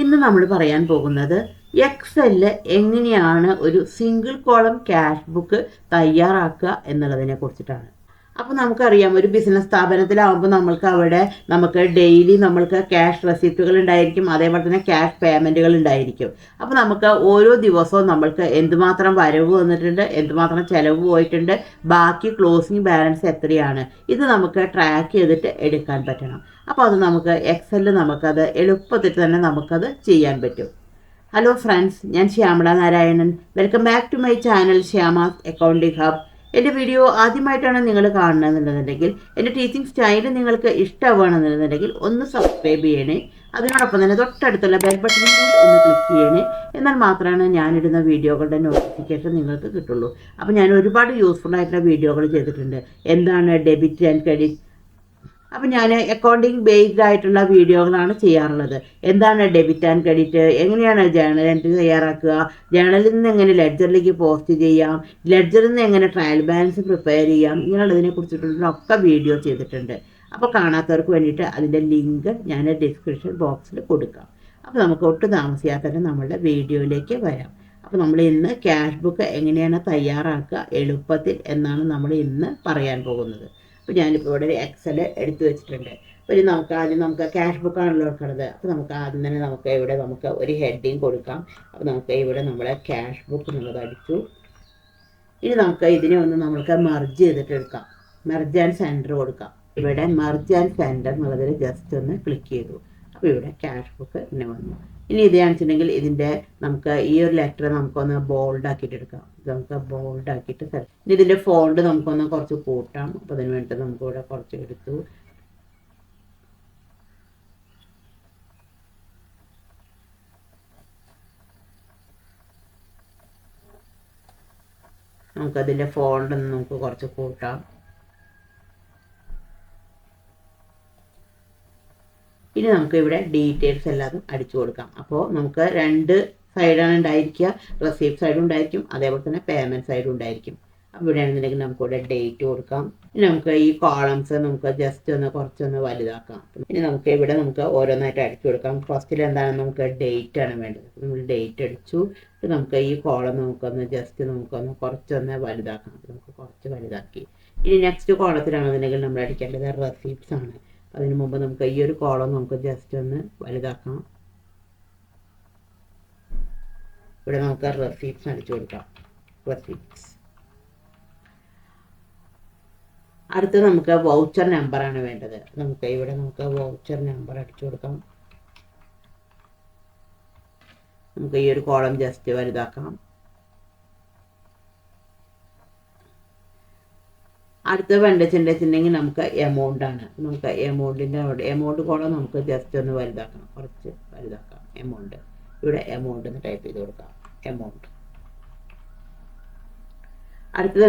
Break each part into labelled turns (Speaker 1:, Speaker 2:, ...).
Speaker 1: ഇന്ന് നമ്മൾ പറയാൻ പോകുന്നത് എക്സലിൽ എങ്ങനെയാണ് ഒരു സിംഗിൾ കോളം ക്യാഷ് ബുക്ക് തയ്യാറാക്കുക എന്നുള്ളതിനെ കുറിച്ചിട്ടാണ്. അപ്പോൾ നമുക്കറിയാം, ഒരു ബിസിനസ് സ്ഥാപനത്തിലാവുമ്പോൾ നമുക്ക് ഡെയിലി ക്യാഷ് റെസിപ്റ്റുകൾ ഉണ്ടായിരിക്കും, അതേപോലെ തന്നെ ക്യാഷ് പേയ്മെൻറ്റുകൾ ഉണ്ടായിരിക്കും. അപ്പോൾ നമുക്ക് ഓരോ ദിവസവും എന്തുമാത്രം വരവ് വന്നിട്ടുണ്ട്, എന്തുമാത്രം ചിലവ് പോയിട്ടുണ്ട്, ബാക്കി ക്ലോസിംഗ് ബാലൻസ് എത്രയാണ്, ഇത് നമുക്ക് ട്രാക്ക് ചെയ്തിട്ട് എടുക്കാൻ പറ്റണം. അപ്പോൾ അത് നമുക്ക് എക്സലിൽ നമുക്കത് എളുപ്പത്തിൽ തന്നെ നമുക്കത് ചെയ്യാൻ പറ്റും. ഹലോ ഫ്രണ്ട്സ്, ഞാൻ Shyamala Narayanan. Welcome back to my channel Shyama's accounting hub. എൻ്റെ വീഡിയോ ആദ്യമായിട്ടാണ് നിങ്ങൾ കാണണമെന്നുണ്ടെന്നുണ്ടെങ്കിൽ, എൻ്റെ ടീച്ചിങ് സ്റ്റൈൽ നിങ്ങൾക്ക് ഇഷ്ടമാണെന്നുണ്ടെന്നുണ്ടെങ്കിൽ ഒന്ന് സബ്സ്ക്രൈബ് ചെയ്യണേ. അതിനോടൊപ്പം തന്നെ തൊട്ടടുത്തുള്ള ബെൽ ബട്ടണിൽ കൂടി ഒന്ന് ക്ലിക്ക് ചെയ്യണേ. എന്നാൽ മാത്രമാണ് ഞാനിടുന്ന വീഡിയോകളുടെ നോട്ടിഫിക്കേഷൻ നിങ്ങൾക്ക് കിട്ടുള്ളൂ. അപ്പോൾ ഞാൻ ഒരുപാട് യൂസ്ഫുൾ ആയിട്ടുള്ള വീഡിയോകൾ ചെയ്തിട്ടുണ്ട്. എന്താണ് ഡെബിറ്റ് ആൻഡ് ക്രെഡിറ്റ്, അപ്പോൾ ഞാൻ അക്കൗണ്ടിങ് ബേസ്ഡ് ആയിട്ടുള്ള വീഡിയോകളാണ് ചെയ്യാറുള്ളത്. എന്താണ് ഡെബിറ്റ് ആൻഡ് ക്രെഡിറ്റ്, എങ്ങനെയാണ് ജേണൽ എൻട്രി തയ്യാറാക്കുക, ജേണലിൽ നിന്ന് എങ്ങനെ ലെഡ്ജറിലേക്ക് പോസ്റ്റ് ചെയ്യാം, ലെഡ്ജറിൽ നിന്ന് എങ്ങനെ ട്രയൽ ബാലൻസ് പ്രിപ്പയർ ചെയ്യാം, ഇങ്ങനെയുള്ളതിനെ കുറിച്ചിട്ടുള്ള ഒക്കെ വീഡിയോ ചെയ്തിട്ടുണ്ട്. അപ്പോൾ കാണാത്തവർക്ക് വേണ്ടിയിട്ട് അതിൻ്റെ ലിങ്ക് ഞാൻ ഡിസ്ക്രിപ്ഷൻ ബോക്സിൽ കൊടുക്കാം. അപ്പോൾ നമുക്ക് ഒട്ടും താമസിയാതെ തന്നെ നമ്മളുടെ വീഡിയോയിലേക്ക് വരാം. അപ്പോൾ നമ്മൾ ഇന്ന് ക്യാഷ് ബുക്ക് എങ്ങനെയാണ് തയ്യാറാക്കുക എളുപ്പത്തിൽ എന്നാണ് നമ്മൾ ഇന്ന് പറയാൻ പോകുന്നത്. അപ്പോൾ ഞാനിപ്പോൾ ഇവിടെ ഒരു എക്സൽ എടുത്തു വെച്ചിട്ടുണ്ട്. ഒരു ആദ്യം ക്യാഷ് ബുക്കാണല്ലോ എടുക്കുന്നത്. അപ്പോൾ ആദ്യം തന്നെ ഇവിടെ ഒരു ഹെഡിങ് കൊടുക്കാം. അപ്പോൾ ഇവിടെ നമ്മളെ ക്യാഷ് ബുക്ക് എന്നുള്ളത് അടിച്ചു. ഇനി ഇതിനെ ഒന്ന് മെർജ് ചെയ്തിട്ട് എടുക്കാം. മെർജ് ആൻഡ് സെൻറ്റർ കൊടുക്കാം. ഇവിടെ മെർജ് ആൻഡ് സെൻറ്റർ എന്നുള്ളതിൽ ജസ്റ്റ് ഒന്ന് ക്ലിക്ക് ചെയ്തു. അപ്പോൾ ഇവിടെ ക്യാഷ് ബുക്ക് ഇങ്ങനെ വന്നു. ഇനി ഇതാണെന്നുണ്ടെങ്കിൽ ഇതിൻ്റെ ഈ ഒരു ലെറ്റർ നമുക്കൊന്ന് ബോൾഡ് ആക്കിയിട്ട് എടുക്കാം. ബോൾഡ് ആക്കിയിട്ട് ഇനി ഇതിൻ്റെ ഫോണ്ട് നമുക്കൊന്ന് കുറച്ച് കൂട്ടാം. അപ്പോൾ അതിന് വേണ്ടിയിട്ട് ഇവിടെ കുറച്ച് എടുത്തു. നമുക്കതിൻ്റെ ഫോണ്ട് നമുക്ക് കുറച്ച് കൂട്ടാം. ഇനി ഇവിടെ ഡീറ്റെയിൽസ് എല്ലാതും അടിച്ചു കൊടുക്കാം. അപ്പോൾ രണ്ട് സൈഡാണ് ഉണ്ടായിരിക്കുക. റെസിപ്റ്റ് സൈഡും ഉണ്ടായിരിക്കും, അതേപോലെ തന്നെ പേയ്മെൻറ്റ് സൈഡും ഉണ്ടായിരിക്കും. അപ്പോൾ ഇവിടെ ആണെന്നുണ്ടെങ്കിൽ ഇവിടെ ഡേറ്റ് കൊടുക്കാം. ഇനി ഈ കോളംസ് ജസ്റ്റ് കുറച്ചൊന്ന് വലുതാക്കാം. ഇനി ഇവിടെ ഓരോന്നായിട്ട് അടിച്ചു കൊടുക്കാം. ഫസ്റ്റിൽ എന്താണ് ഡേറ്റ് ആണ് വേണ്ടത്. നമ്മൾ ഡേറ്റ് അടിച്ചു. ഈ കോളം ജസ്റ്റ് കുറച്ചൊന്ന് വലുതാക്കാം. കുറച്ച് വലുതാക്കി. ഇനി നെക്സ്റ്റ് കോളത്തിലാണെന്നുണ്ടെങ്കിൽ നമ്മൾ അടിക്കേണ്ടത് റെസിപ്റ്റ്സ് ആണ്. അതിന് മുമ്പ് ഈ ഒരു കോളം ജസ്റ്റ് ഒന്ന് വലുതാക്കാം. ഇവിടെ റെസിപ്റ്റ്സ് അടിച്ചു കൊടുക്കാം. റെസിപ്റ്റ്സ്. അടുത്ത് വൗച്ചർ നമ്പറാണ് വേണ്ടത്. ഇവിടെ വൗച്ചർ നമ്പർ അടിച്ചു കൊടുക്കാം. ഈ ഒരു കോളം ജസ്റ്റ് വലുതാക്കാം. അടുത്ത വേണ്ടിട്ടുണ്ടെങ്കിൽ എമൗണ്ട് ആണ്. എമൗണ്ടിൻ്റെ എമൗണ്ട് കോളം ജസ്റ്റ് ഒന്ന് വലുതാക്കണം. കുറച്ച് വലുതാക്കാം എമൗണ്ട്. ഇവിടെ എമൗണ്ട് എന്ന് ടൈപ്പ് ചെയ്ത് കൊടുക്കാം. എമൗണ്ട്. അടുത്തത്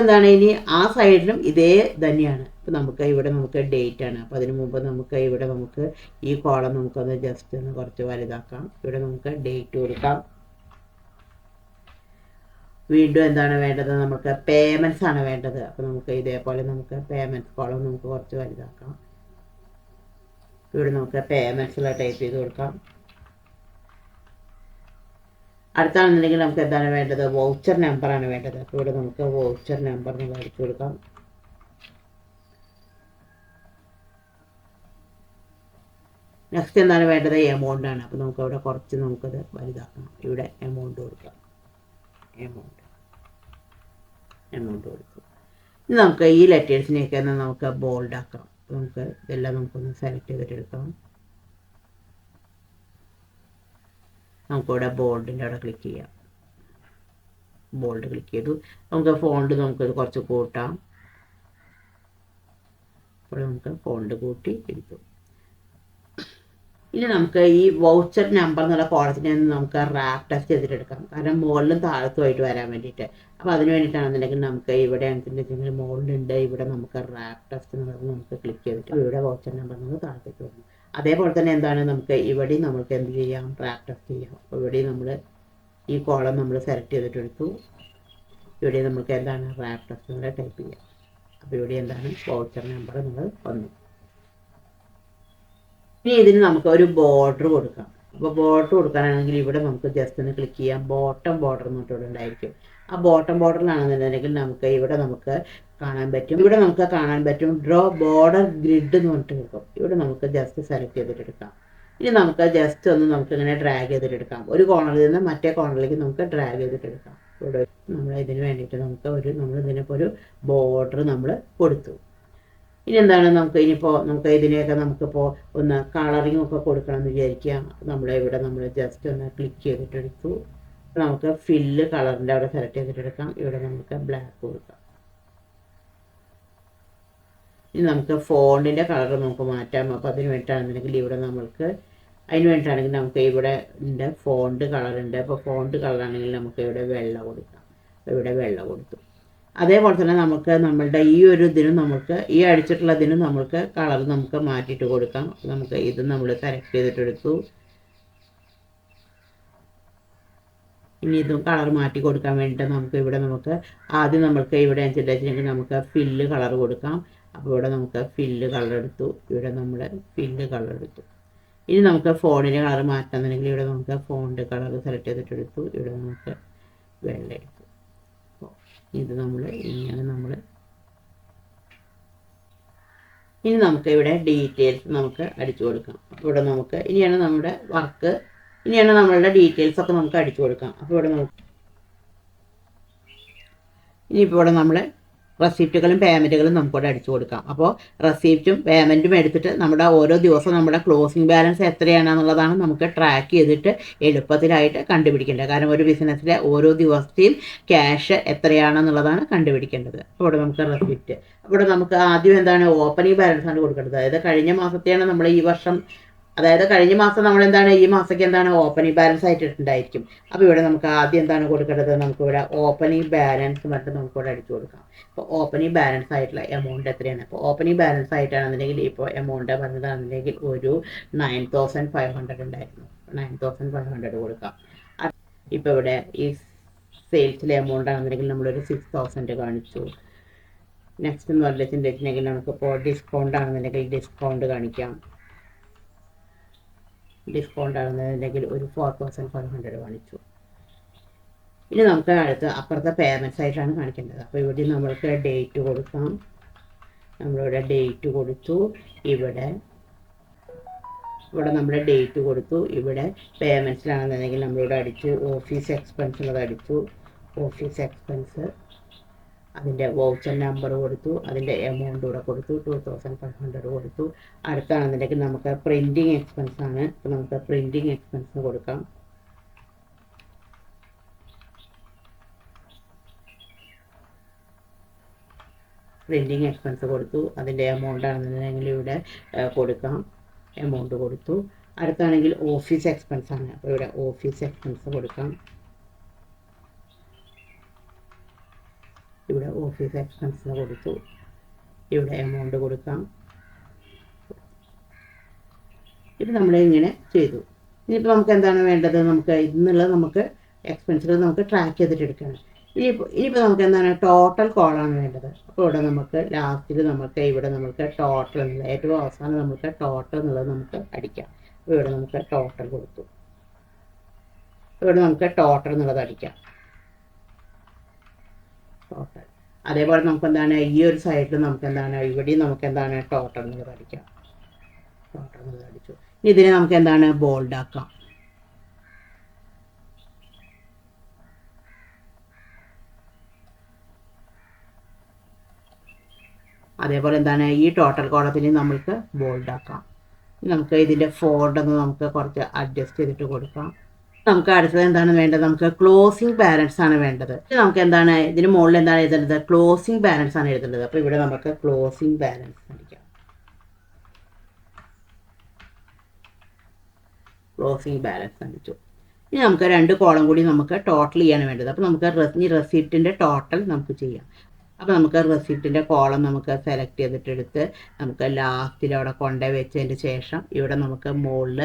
Speaker 1: എന്താണ് ഇനി ആ സൈഡിലും ഇതേ തന്നെയാണ്. ഇപ്പോൾ ഇവിടെ ഡേറ്റ് ആണ്. അപ്പോൾ അതിന് മുമ്പ് ഇവിടെ ഈ കോളം നമുക്കൊന്ന് ജസ്റ്റ് ഒന്ന് കുറച്ച് വലുതാക്കാം. ഇവിടെ ഡേറ്റ് കൊടുക്കാം. വീണ്ടും എന്താണ് വേണ്ടത്, പേയ്മെൻറ്റ്സ് ആണ് വേണ്ടത്. അപ്പോൾ ഇതേപോലെ പേയ്മെൻറ്റ്സ് കോളം കുറച്ച് വലുതാക്കാം. ഇവിടെ പേയ്മെൻറ്റ്സിൽ ടൈപ്പ് ചെയ്ത് കൊടുക്കാം. അടുത്താണെന്നുണ്ടെങ്കിൽ എന്താണ് വേണ്ടത്, വൗച്ചർ നമ്പറാണ് വേണ്ടത്. അപ്പോൾ ഇവിടെ വൗച്ചർ നമ്പർ അടിച്ചു കൊടുക്കാം. നെക്സ്റ്റ് എന്താണ് വേണ്ടത്, എമൗണ്ട് ആണ്. അപ്പോൾ ഇവിടെ കുറച്ച് നമുക്കത് വലുതാക്കണം. ഇവിടെ എമൗണ്ട് കൊടുക്കാം. എമൗണ്ട് കൊടുക്കും. ഇനി ഈ ലെറ്റേഴ്സിനെയൊക്കെ ബോൾഡ് ആക്കാം. ഇതെല്ലാം നമുക്കൊന്ന് സെലക്ട് ചെയ്തിട്ട് എടുക്കാം. നമുക്കിവിടെ ബോൾഡിൻ്റെ അവിടെ ക്ലിക്ക് ചെയ്യാം. ബോൾഡ് ക്ലിക്ക് ചെയ്തു. ഫോണ്ട് കുറച്ച് കൂട്ടാം. അപ്പോൾ ഫോണ്ട് കൂട്ടി എടുത്തു. ഇനി ഈ വൗച്ചർ നമ്പർ എന്നുള്ള കോളത്തിനെ റാപ്പ് ടെസ്റ്റ് ചെയ്തിട്ട് എടുക്കാം. കാരണം മുകളിലും താഴത്തുമായിട്ട് വരാൻ വേണ്ടിയിട്ട്. അപ്പോൾ അതിന് വേണ്ടിയിട്ടാണെന്നുണ്ടെങ്കിൽ ഇവിടെ ആണെന്നുണ്ടെങ്കിൽ മുകളിലുണ്ട്. ഇവിടെ റാപ്പ് ടെസ്റ്റ് എന്നുള്ളത് ക്ലിക്ക് ചെയ്തിട്ട് ഇവിടെ വൗച്ചർ നമ്പർ താഴത്തേക്ക് വന്നു. അതേപോലെ തന്നെ എന്താണ് ഇവിടെയും എന്ത് ചെയ്യാം, റാപ്പ് ടെസ്റ്റ് ചെയ്യാം. അപ്പോൾ ഇവിടെയും ഈ കോളം സെലക്ട് ചെയ്തിട്ട് എടുത്തു. ഇവിടെ എന്താണ് റാപ്പ് ടെസ്റ്റ് ടൈപ്പ് ചെയ്യാം. അപ്പോൾ ഇവിടെ എന്താണ് വൗച്ചർ നമ്പർ വന്നു. ഇനി ഇതിന് നമുക്ക് ഒരു ബോർഡർ കൊടുക്കാം. അപ്പോൾ ബോർഡർ കൊടുക്കാനാണെങ്കിൽ ഇവിടെ നമുക്ക് ജസ്റ്റ് ഒന്ന് ക്ലിക്ക് ചെയ്യാം. ബോട്ടം ബോർഡർ എന്നിട്ട് ഇവിടെ ഉണ്ടായിരിക്കും. ആ ബോട്ടം ബോർഡറിലാണെന്നുണ്ടെങ്കിൽ നമുക്ക് ഇവിടെ നമുക്ക് കാണാൻ പറ്റും. ഇവിടെ നമുക്ക് കാണാൻ പറ്റും ഡ്രോ ബോർഡർ ഗ്രിഡ് എന്ന് പറഞ്ഞിട്ട് കിട്ടും. ഇവിടെ നമുക്ക് ജസ്റ്റ് സെലക്ട് ചെയ്തിട്ട് എടുക്കാം. ഇനി നമുക്ക് ജസ്റ്റ് ഒന്ന് നമുക്ക് ഇങ്ങനെ ഡ്രാഗ് ചെയ്തിട്ട് എടുക്കാം. ഒരു കോർണറിൽ നിന്ന് മറ്റേ കോർണറിലേക്ക് നമുക്ക് ഡ്രാഗ് ചെയ്തിട്ട് എടുക്കാം. ഇവിടെ നമ്മൾ ഇതിന് വേണ്ടിയിട്ട് നമ്മൾ ഇതിനിപ്പോൾ ഒരു ബോർഡർ നമ്മൾ കൊടുത്തു. ഇനി എന്താണ് നമുക്ക് ഇനിയിപ്പോൾ നമുക്ക് ഇതിനെയൊക്കെ നമുക്കിപ്പോൾ ഒന്ന് കളറിങ് ഒക്കെ കൊടുക്കണം എന്ന് വിചാരിക്കുക. ഇവിടെ നമ്മൾ ജസ്റ്റ് ഒന്ന് ക്ലിക്ക് ചെയ്തിട്ട് എടുത്തു. നമുക്ക് ഫില്ല് കളറിൻ്റെ അവിടെ സെലക്ട് ചെയ്തിട്ട് എടുക്കാം. ഇവിടെ നമുക്ക് ബ്ലാക്ക് കൊടുക്കാം. ഇനി നമുക്ക് ഫോണ്ടിൻ്റെ കളർ നമുക്ക് മാറ്റാം. അപ്പോൾ അതിന് വേണ്ടിയിട്ടാണെന്നുണ്ടെങ്കിൽ ഇവിടെ ഫോണ്ട് കളറുണ്ട്. അപ്പോൾ ഫോണ്ട് കളറാണെങ്കിൽ നമുക്ക് ഇവിടെ വെള്ള കൊടുക്കാം. ഇവിടെ വെള്ള കൊടുത്തു. അതേപോലെ തന്നെ നമുക്ക് നമ്മളുടെ ഈ ഒരു ഇതിനും ഈ അടിച്ചിട്ടുള്ളതിനും നമുക്ക് കളർ നമുക്ക് മാറ്റിയിട്ട് കൊടുക്കാം. നമുക്ക് ഇത് നമ്മൾ സെലക്ട് ചെയ്തിട്ടെടുത്തു. ഇനി ഇതും കളർ മാറ്റി കൊടുക്കാൻ വേണ്ടിയിട്ട് നമുക്ക് ആദ്യം ഇവിടെ വെച്ചിട്ടുണ്ടെങ്കിൽ നമുക്ക് ഫില്ല് കളർ കൊടുക്കാം. അപ്പോൾ ഇവിടെ നമുക്ക് ഫില്ല് കളർ എടുത്തു. ഇവിടെ നമ്മൾ ഫില്ല് കളർ എടുത്തു. ഇനി നമുക്ക് ഫോണിൻ്റെ കളർ മാറ്റാന്നുണ്ടെങ്കിൽ ഇവിടെ നമുക്ക് ഫോണ്ട് കളർ സെലക്ട് ചെയ്തിട്ടെടുത്തു. ഇവിടെ നമുക്ക് വെള്ള എടുത്തു. ഇത് ഇനി നമുക്ക് ഇവിടെ ഡീറ്റെയിൽസ് നമുക്ക് അടിച്ചു കൊടുക്കാം. അപ്പോൾ ഇവിടെ നമുക്ക് ഇനിയാണ് നമ്മളുടെ ഡീറ്റെയിൽസ് ഒക്കെ നമുക്ക് അടിച്ചു കൊടുക്കാം. അപ്പോൾ ഇവിടെ ഇനിയിപ്പോൾ ഇവിടെ നമ്മൾ റെസിപ്റ്റുകളും പേയ്മെൻറ്റുകളും നമുക്കിവിടെ അടിച്ചു കൊടുക്കാം. അപ്പോൾ റെസിപ്റ്റും പേയ്മെൻറ്റും എടുത്തിട്ട് നമ്മുടെ ഓരോ ദിവസവും നമ്മുടെ ക്ലോസിംഗ് ബാലൻസ് എത്രയാണെന്നുള്ളതാണ് നമുക്ക് ട്രാക്ക് ചെയ്തിട്ട് എളുപ്പത്തിലായിട്ട് കണ്ടുപിടിക്കേണ്ടത്. കാരണം ഒരു ബിസിനസ്സിലെ ഓരോ ദിവസത്തെയും ക്യാഷ് എത്രയാണെന്നുള്ളതാണ് കണ്ടുപിടിക്കേണ്ടത്. അപ്പോൾ ഇവിടെ നമുക്ക് റെസിപ്റ്റ്, ഇവിടെ നമുക്ക് ആദ്യം എന്താണ് ഓപ്പണിംഗ് ബാലൻസ് ആണ് കൊടുക്കേണ്ടത്. അതായത് കഴിഞ്ഞ മാസത്തെയാണ് നമ്മൾ ഈ മാസം നമ്മൾ ഈ മാസത്തേക്ക് ഓപ്പണിംഗ് ബാലൻസ് ആയിട്ടുണ്ടായിരിക്കും. അപ്പോൾ ഇവിടെ നമുക്ക് ആദ്യം എന്താണ് കൊടുക്കേണ്ടത്, നമുക്കിവിടെ ഓപ്പണിംഗ് ബാലൻസ് പറഞ്ഞിട്ട് നമുക്കിവിടെ അടിച്ചു കൊടുക്കാം. അപ്പോൾ ഓപ്പണിംഗ് ബാലൻസ് ആയിട്ടുള്ള എമൗണ്ട് എത്രയാണ്? അപ്പോൾ ഓപ്പണിംഗ് ബാലൻസ് ആയിട്ടാണെന്നുണ്ടെങ്കിൽ ഇപ്പോൾ എമൗണ്ട് പറഞ്ഞതാണെന്നുണ്ടെങ്കിൽ ഒരു 9,500 ഉണ്ടായിരുന്നു. 9,500 കൊടുക്കാം. ഇപ്പോൾ ഇവിടെ ഈ സെയിൽസിലെ എമൗണ്ട് ആണെന്നുണ്ടെങ്കിൽ നമ്മളൊരു 6,000 കാണിച്ചു. നെക്സ്റ്റ് എന്ന് പറഞ്ഞിട്ടുണ്ടെങ്കിൽ നമുക്കിപ്പോൾ ഡിസ്കൗണ്ട് ആണെന്നുണ്ടെങ്കിൽ ഡിസ്കൗണ്ട് കാണിക്കാം. ഡിസ്കൗണ്ട് ആകുന്നതില്ലെങ്കിൽ ഒരു 4,500 കാണിച്ചു. ഇനി നമുക്ക് അപ്പുറത്തെ പേയ്മെൻറ്റ്സ് ആയിട്ടാണ് കാണിക്കേണ്ടത്. അപ്പോൾ ഇവിടെ നമ്മൾക്ക് ഡേറ്റ് കൊടുക്കാം. നമ്മളിവിടെ ഡേറ്റ് കൊടുത്തു. ഇവിടെ നമ്മുടെ ഡേറ്റ് കൊടുത്തു. ഇവിടെ പേയ്മെൻറ്റ്സിലാണെന്നുണ്ടെങ്കിൽ നമ്മളിവിടെ അടിച്ചു ഓഫീസ് എക്സ്പെൻസ് ഉള്ളത് അടിച്ചു. ഓഫീസ് എക്സ്പെൻസ് അതിൻ്റെ വൗച്ചർ നമ്പർ കൊടുത്തു. അതിൻ്റെ എമൗണ്ട് കൂടെ കൊടുത്തു. 2,500 കൊടുത്തു. അടുത്താണെന്നുണ്ടെങ്കിൽ നമുക്ക് പ്രിൻറ്റിങ് എക്സ്പെൻസ് ആണ്. അപ്പോൾ നമുക്ക് പ്രിൻറ്റിങ് എക്സ്പെൻസ് കൊടുക്കാം. പ്രിൻറ്റിങ് എക്സ്പെൻസ് കൊടുത്തു. അതിൻ്റെ എമൗണ്ട് ആണെന്നുണ്ടെങ്കിൽ ഇവിടെ കൊടുക്കാം. എമൗണ്ട് കൊടുത്തു. അടുത്താണെങ്കിൽ ഓഫീസ് എക്സ്പെൻസ് ആണ്. അപ്പോൾ ഇവിടെ ഓഫീസ് എക്സ്പെൻസ് കൊടുക്കാം. ഇവിടെ ഓഫീസ് എക്സ്പെൻസിന് കൊടുത്തു. ഇവിടെ എമൗണ്ട് കൊടുക്കാം. ഇത് നമ്മളിങ്ങനെ ചെയ്തു. ഇനിയിപ്പോൾ നമുക്ക് എന്താണ് വേണ്ടത്, നമുക്ക് എക്സ്പെൻസുകൾ നമുക്ക് ട്രാക്ക് ചെയ്തിട്ട് എടുക്കണം. ഇനിയിപ്പോൾ നമുക്ക് എന്താണ് ടോട്ടൽ കോളാണ് വേണ്ടത്. അപ്പോൾ ഇവിടെ നമുക്ക് ലാസ്റ്റിൽ ഇവിടെ ടോട്ടൽ എന്നുള്ളത് ഏറ്റവും അവസാനം നമുക്ക് ടോട്ടൽ എന്നുള്ളത് നമുക്ക് അടിക്കാം. അപ്പോൾ ഇവിടെ നമുക്ക് ടോട്ടൽ കൊടുത്തു. ഇവിടെ നമുക്ക് ടോട്ടൽ എന്നുള്ളത് അടിക്കാം. ടോട്ടൽ അതേപോലെ നമുക്ക് ഈ ഒരു സൈഡിൽ നമുക്ക് ഇവിടെയും നമുക്ക് ടോട്ടൽ എന്നുള്ളത് അടിക്കാം. ടോട്ടൽ എന്നുള്ളത് അടിച്ചു. ഇനി ഇതിനെ നമുക്ക് ബോൾഡ് ആക്കാം. അതേപോലെ ഈ ടോട്ടൽ കോളത്തിന് നമുക്ക് ബോൾഡ് ആക്കാം. നമുക്ക് ഇതിൻ്റെ ഫോണ്ട് ഒന്ന് നമുക്ക് കുറച്ച് അഡ്ജസ്റ്റ് ചെയ്തിട്ട് കൊടുക്കാം. നമുക്ക് അടുത്തത് എന്താണ് വേണ്ടത്, നമുക്ക് ക്ലോസിംഗ് ബാലൻസ് ആണ് വേണ്ടത്. നമുക്ക് ഇതിന് മുകളിൽ എന്താണ് എഴുതേണ്ടത്, ക്ലോസിംഗ് ബാലൻസ് ആണ് എഴുതേണ്ടത്. അപ്പോൾ ഇവിടെ നമുക്ക് ക്ലോസിംഗ് ബാലൻസ് അടിക്കാം. ക്ലോസിംഗ് ബാലൻസ് അടിച്ചു. ഇനി നമുക്ക് 2 കോളം കൂടി നമുക്ക് ടോട്ടൽ ചെയ്യാണ് വേണ്ടത്. അപ്പോൾ നമുക്ക് ഈ റെസിപ്റ്റിൻ്റെ ടോട്ടൽ നമുക്ക് ചെയ്യാം. അപ്പോൾ നമുക്ക് റെസിപ്റ്റിൻ്റെ കോളം നമുക്ക് സെലക്ട് ചെയ്തിട്ടെടുത്ത് നമുക്ക് ലാസ്റ്റിൽ അവിടെ വെച്ചതിന് ശേഷം ഇവിടെ നമുക്ക് മുകളിൽ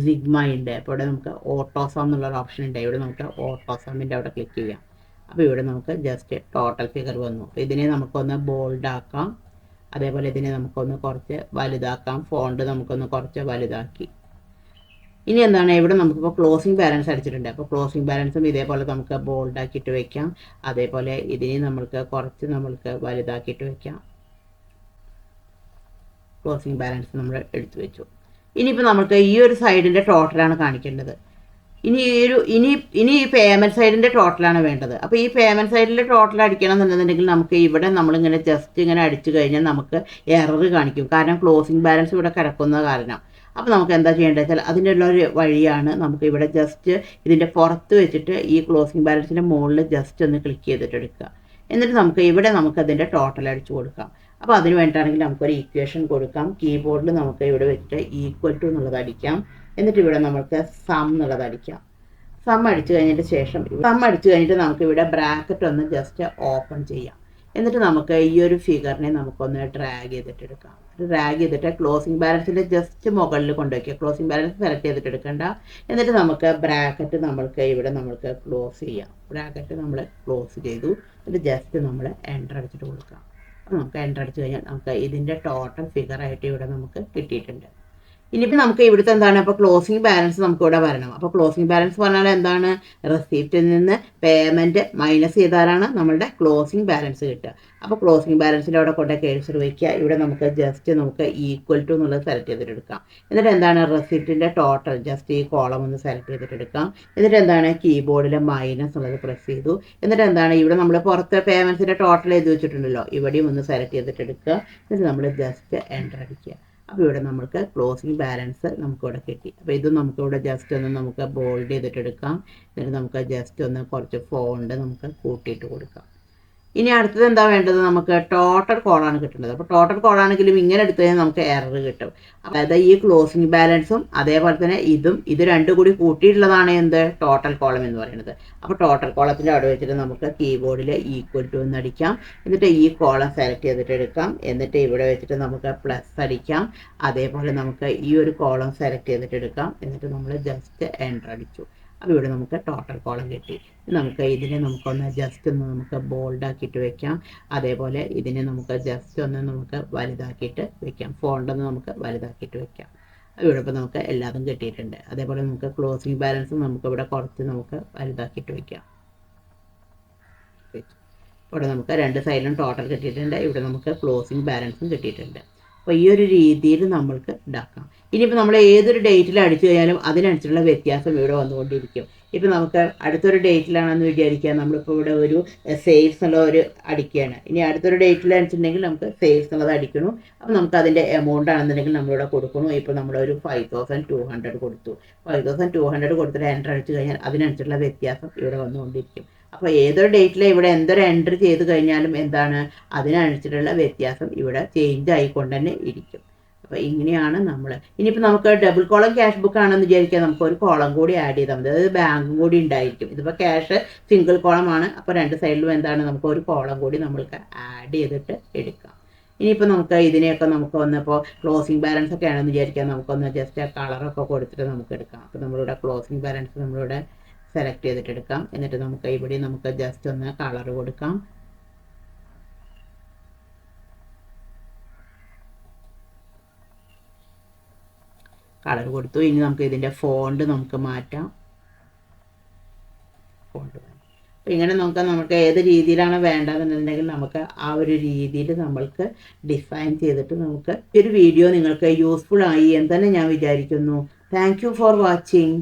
Speaker 1: സിഗ്മ ഉണ്ട്. അപ്പോൾ ഇവിടെ നമുക്ക് ഓട്ടോസം എന്നുള്ളൊരു ഓപ്ഷൻ ഉണ്ട്. ഇവിടെ നമുക്ക് ഓട്ടോസമിൻ്റെ അവിടെ ക്ലിക്ക് ചെയ്യാം. അപ്പോൾ ഇവിടെ നമുക്ക് ജസ്റ്റ് ടോട്ടൽ ഫിഗർ വന്നു. അപ്പോൾ ഇതിനെ നമുക്കൊന്ന് ബോൾഡ് ആക്കാം. അതേപോലെ ഇതിനെ നമുക്കൊന്ന് കുറച്ച് വലുതാക്കാം. ഫോണ്ട് നമുക്കൊന്ന് കുറച്ച് വലുതാക്കി. ഇനി എന്താണ്, ഇവിടെ നമുക്കിപ്പോൾ ക്ലോസിംഗ് ബാലൻസ് അടിച്ചിട്ടുണ്ട്. അപ്പോൾ ക്ലോസിംഗ് ബാലൻസും ഇതേപോലെ നമുക്ക് ബോൾഡാക്കിയിട്ട് വെക്കാം. അതേപോലെ ഇതിനെ നമ്മൾക്ക് വലുതാക്കിയിട്ട് വെക്കാം. ക്ലോസിംഗ് ബാലൻസ് നമ്മൾ എടുത്തു വെച്ചു. ഇനിയിപ്പോൾ നമുക്ക് ഈ ഒരു സൈഡിൻ്റെ ടോട്ടലാണ് കാണിക്കേണ്ടത്. ഇനി ഈ പേയ്മെൻറ്റ് സൈഡിൻ്റെ ടോട്ടലാണ് വേണ്ടത്. അപ്പോൾ ഈ പേയ്മെൻറ്റ് സൈഡിൻ്റെ ടോട്ടൽ അടിക്കണം എന്നുണ്ടെങ്കിൽ നമുക്ക് ഇവിടെ നമ്മളിങ്ങനെ ജസ്റ്റ് ഇങ്ങനെ അടിച്ചു കഴിഞ്ഞാൽ നമുക്ക് എറർ കാണിക്കും. കാരണം ക്ലോസിംഗ് ബാലൻസ് ഇവിടെ കിടക്കുന്ന കാരണം. അപ്പോൾ നമുക്ക് എന്താ ചെയ്യേണ്ടത് വെച്ചാൽ അതിൻ്റെ ഉള്ളൊരു വഴിയാണ്, നമുക്ക് ഇവിടെ ജസ്റ്റ് ഇതിൻ്റെ പുറത്ത് വെച്ചിട്ട് ഈ ക്ലോസിംഗ് ബാലൻസിൻ്റെ മുകളിൽ ജസ്റ്റ് ഒന്ന് ക്ലിക്ക് ചെയ്തിട്ട് എടുക്കുക. എന്നിട്ട് നമുക്കതിൻ്റെ ടോട്ടൽ അടിച്ചു കൊടുക്കാം. അപ്പോൾ അതിന് വേണ്ടിയിട്ടാണെങ്കിൽ നമുക്കൊരു ഈക്വേഷൻ കൊടുക്കാം. കീബോർഡിൽ നമുക്ക് ഇവിടെ വെച്ചിട്ട് ഈക്വൽ ടു എന്നുള്ളത് അടിക്കാം. എന്നിട്ട് ഇവിടെ നമുക്ക് സം എന്നുള്ളത് അടിക്കാം. സം അടിച്ചു കഴിഞ്ഞിട്ട് നമുക്ക് ഇവിടെ ബ്രാക്കറ്റ് ഒന്ന് ജസ്റ്റ് ഓപ്പൺ ചെയ്യാം. എന്നിട്ട് നമുക്ക് ഈ ഒരു ഫിഗറിനെ നമുക്കൊന്ന് ഡ്രാഗ് ചെയ്തിട്ട് എടുക്കാം. ഡ്രാഗ് ചെയ്തിട്ട് ക്ലോസിംഗ് ബാലൻസിൻ്റെ ജസ്റ്റ് മുകളിൽ കൊണ്ടുവയ്ക്കുക. ക്ലോസിംഗ് ബാലൻസ് സെലക്ട് ചെയ്തിട്ട് എടുക്കണ്ട. എന്നിട്ട് നമുക്ക് ബ്രാക്കറ്റ് നമ്മൾക്ക് ക്ലോസ് ചെയ്യാം. ബ്രാക്കറ്റ് നമ്മൾ ക്ലോസ് ചെയ്തു. എന്നിട്ട് ജസ്റ്റ് നമ്മൾ എൻ്റർ അടിച്ചിട്ട് കൊടുക്കാം. അപ്പോൾ നമുക്ക് എൻ്റർ അടിച്ച് കഴിഞ്ഞാൽ നമുക്ക് ഇതിൻ്റെ ടോട്ടൽ ഫിഗറായിട്ട് ഇവിടെ നമുക്ക് കിട്ടിയിട്ടുണ്ട്. ഇനിയിപ്പോൾ നമുക്ക് ഇവിടുത്തെ എന്താണ്, അപ്പോൾ ക്ലോസിംഗ് ബാലൻസ് നമുക്ക് ഇവിടെ വരണം. അപ്പോൾ ക്ലോസിംഗ് ബാലൻസ് പറഞ്ഞാൽ എന്താണ്, റെസിപ്റ്റിൽ നിന്ന് പേയ്മെൻറ്റ് മൈനസ് ചെയ്താലാണ് നമ്മളുടെ ക്ലോസിംഗ് ബാലൻസ് കിട്ടുക. അപ്പോൾ ക്ലോസിംഗ് ബാലൻസിൻ്റെ അവിടെ കൊണ്ട് കേഴ്സർ വയ്ക്കുക. ഇവിടെ നമുക്ക് ഈക്വൽ ടു എന്നുള്ളത് സെലക്ട് ചെയ്തിട്ട് എടുക്കാം. എന്നിട്ട് എന്താണ്, റെസിപ്റ്റിൻ്റെ ടോട്ടൽ ജസ്റ്റ് ഈ കോളം ഒന്ന് സെലക്ട് ചെയ്തിട്ട് എടുക്കാം. എന്നിട്ട് എന്താണ്, കീബോർഡിൽ മൈനസ് ഉള്ളത് പ്രസ് ചെയ്തു. എന്നിട്ട് എന്താണ്, ഇവിടെ നമ്മൾ പുറത്ത് പേയ്മെൻറ്റ്സിൻ്റെ ടോട്ടൽ എഴുതി വെച്ചിട്ടുണ്ടല്ലോ, ഇവിടെയും ഒന്ന് സെലക്ട് ചെയ്തിട്ട് എടുക്കുക. എന്നിട്ട് നമ്മൾ ജസ്റ്റ് എൻ്റർ അടിക്കുക. അപ്പോൾ ഇവിടെ നമുക്ക് ക്ലോസിംഗ് ബാലൻസ് നമുക്കിവിടെ കിട്ടി. അപ്പോൾ ഇത് നമുക്കിവിടെ ജസ്റ്റ് ഒന്ന് നമുക്ക് ബോൾഡ് ചെയ്തിട്ട് എടുക്കാം. എന്നിട്ട് നമുക്ക് ജസ്റ്റ് ഒന്ന് കുറച്ച് ഫോണ്ട് നമുക്ക് കൂട്ടിയിട്ട് കൊടുക്കാം. ഇനി അടുത്തത് എന്താ വേണ്ടത്, നമുക്ക് ടോട്ടൽ കോളാണ് കിട്ടുന്നത്. അപ്പോൾ ടോട്ടൽ കോളാണെങ്കിലും ഇങ്ങനെ എടുത്തു കഴിഞ്ഞാൽ നമുക്ക് എറർ കിട്ടും. അതായത് ഈ ക്ലോസിംഗ് ബാലൻസും അതേപോലെ തന്നെ ഇത് രണ്ടും കൂടി കൂട്ടിയിട്ടുള്ളതാണ് എന്ത്, ടോട്ടൽ കോളം എന്ന് പറയുന്നത്. അപ്പോൾ ടോട്ടൽ കോളത്തിൻ്റെ അവിടെ വെച്ചിട്ട് നമുക്ക് കീബോർഡിൽ ഈക്വൽ ടു എന്ന് അടിക്കാം. എന്നിട്ട് ഈ കോളം സെലക്ട് ചെയ്തിട്ട് എടുക്കാം. എന്നിട്ട് ഇവിടെ വെച്ചിട്ട് നമുക്ക് പ്ലസ് അടിക്കാം. അതേപോലെ നമുക്ക് ഈ ഒരു കോളം സെലക്ട് ചെയ്തിട്ട് എടുക്കാം. എന്നിട്ട് നമ്മൾ ജസ്റ്റ് എൻ്റർ അടിച്ചു. അപ്പോൾ ഇവിടെ നമുക്ക് ടോട്ടൽ കോളം കിട്ടി. ഇതിനെ നമുക്കൊന്ന് ജസ്റ്റ് ഒന്ന് നമുക്ക് ബോൾഡാക്കിയിട്ട് വെക്കാം. അതേപോലെ ഇതിനെ നമുക്ക് ജസ്റ്റ് ഒന്ന് നമുക്ക് വലുതാക്കിയിട്ട് വെക്കാം. ഫോണ്ടൊന്ന് നമുക്ക് വലുതാക്കിയിട്ട് വെക്കാം. ഇവിടെ ഇപ്പോൾ നമുക്ക് എല്ലാതും കിട്ടിയിട്ടുണ്ട്. അതേപോലെ നമുക്ക് ക്ലോസിംഗ് ബാലൻസ് നമുക്കിവിടെ കുറച്ച് നമുക്ക് വലുതാക്കിയിട്ട് വെക്കാം. ഇവിടെ നമുക്ക് രണ്ട് സൈഡിലും ടോട്ടൽ കിട്ടിയിട്ടുണ്ട്. ഇവിടെ നമുക്ക് ക്ലോസിംഗ് ബാലൻസും കിട്ടിയിട്ടുണ്ട്. അപ്പോൾ ഈ ഒരു രീതിയിൽ നമ്മൾക്ക് ഉണ്ടാക്കാം. ഇനിയിപ്പോൾ നമ്മൾ ഏതൊരു ഡേറ്റിൽ അടിച്ചു കഴിഞ്ഞാലും അതിനനുസരിച്ചുള്ള വ്യത്യാസം ഇവിടെ വന്നുകൊണ്ടിരിക്കും. ഇപ്പോൾ നമുക്ക് അടുത്തൊരു ഡേറ്റിലാണെന്ന് വിചാരിക്കുക, നമ്മളിപ്പോൾ ഇവിടെ ഒരു സെയിൽസ് എന്നുള്ള ഒരു അടിക്കുകയാണ്. ഇനി അടുത്തൊരു ഡേറ്റിൽ അടിച്ചിട്ടുണ്ടെങ്കിൽ നമുക്ക് സെയിൽസ് എന്നുള്ളത് അടിക്കണം. അപ്പോൾ നമുക്ക് അതിൻ്റെ എമൗണ്ട് ആണെന്നുണ്ടെങ്കിൽ നമ്മളിവിടെ കൊടുക്കണം. ഇപ്പോൾ നമ്മളൊരു 5200 കൊടുത്തു. 5200 കൊടുത്തിട്ട് എൻ്റർ അടിച്ചു കഴിഞ്ഞാൽ അതിനനുസരിച്ചുള്ള വ്യത്യാസം ഇവിടെ വന്നുകൊണ്ടിരിക്കും. അപ്പോൾ ഏതൊരു ഡേറ്റിൽ ഇവിടെ എന്തൊരു എൻട്രി ചെയ്ത് കഴിഞ്ഞാലും എന്താണ്, അതിനനുസരിച്ചുള്ള വ്യത്യാസം ഇവിടെ ചേഞ്ച് ആയിക്കൊണ്ട് തന്നെ ഇരിക്കും. അപ്പോൾ ഇങ്ങനെയാണ് നമ്മൾ. ഇനിയിപ്പോൾ നമുക്ക് ഡബിൾ കോളം ക്യാഷ് ബുക്ക് ആണെന്ന് വിചാരിക്കുക, നമുക്ക് ഒരു കോളം കൂടി ആഡ് ചെയ്താൽ മതി. അതായത് ബാങ്കും കൂടി ഉണ്ടായിരിക്കും. ഇതിപ്പോൾ ക്യാഷ് സിംഗിൾ കോളമാണ്. അപ്പോൾ രണ്ട് സൈഡിലും എന്താണ്, നമുക്ക് ഒരു കോളം കൂടി നമ്മൾക്ക് ആഡ് ചെയ്തിട്ട് എടുക്കാം. ഇനിയിപ്പോൾ നമുക്ക് ഇതിനെയൊക്കെ നമുക്ക് വന്നപ്പോൾ ക്ലോസിംഗ് ബാലൻസ് ഒക്കെ ആണെന്ന് വിചാരിക്കുക, നമുക്കൊന്ന് ജസ്റ്റ് ആ കളറൊക്കെ കൊടുത്തിട്ട് നമുക്ക് എടുക്കാം. അപ്പോൾ നമ്മളിവിടെ ക്ലോസിംഗ് ബാലൻസ് നമ്മളിവിടെ സെലക്ട് ചെയ്തിട്ട് എടുക്കാം. എന്നിട്ട് നമുക്ക് ഇവിടെ നമുക്ക് ജസ്റ്റ് ഒന്ന് കളർ കൊടുക്കാം. കളർ കൊടുത്തു. ഇനി നമുക്ക് ഇതിൻ്റെ ഫോണ്ട് നമുക്ക് മാറ്റാം. അപ്പോൾ ഇങ്ങനെ നമുക്ക് ഏത് രീതിയിലാണ് വേണ്ടതെന്നുണ്ടെങ്കിൽ നമുക്ക് ആ ഒരു രീതിയിൽ നമ്മൾക്ക് ഡിസൈൻ ചെയ്തിട്ട് നമുക്ക് ഒരു വീഡിയോ നിങ്ങൾക്ക് യൂസ്ഫുൾ ആയി എന്ന് തന്നെ ഞാൻ വിചാരിക്കുന്നു. Thank you for watching.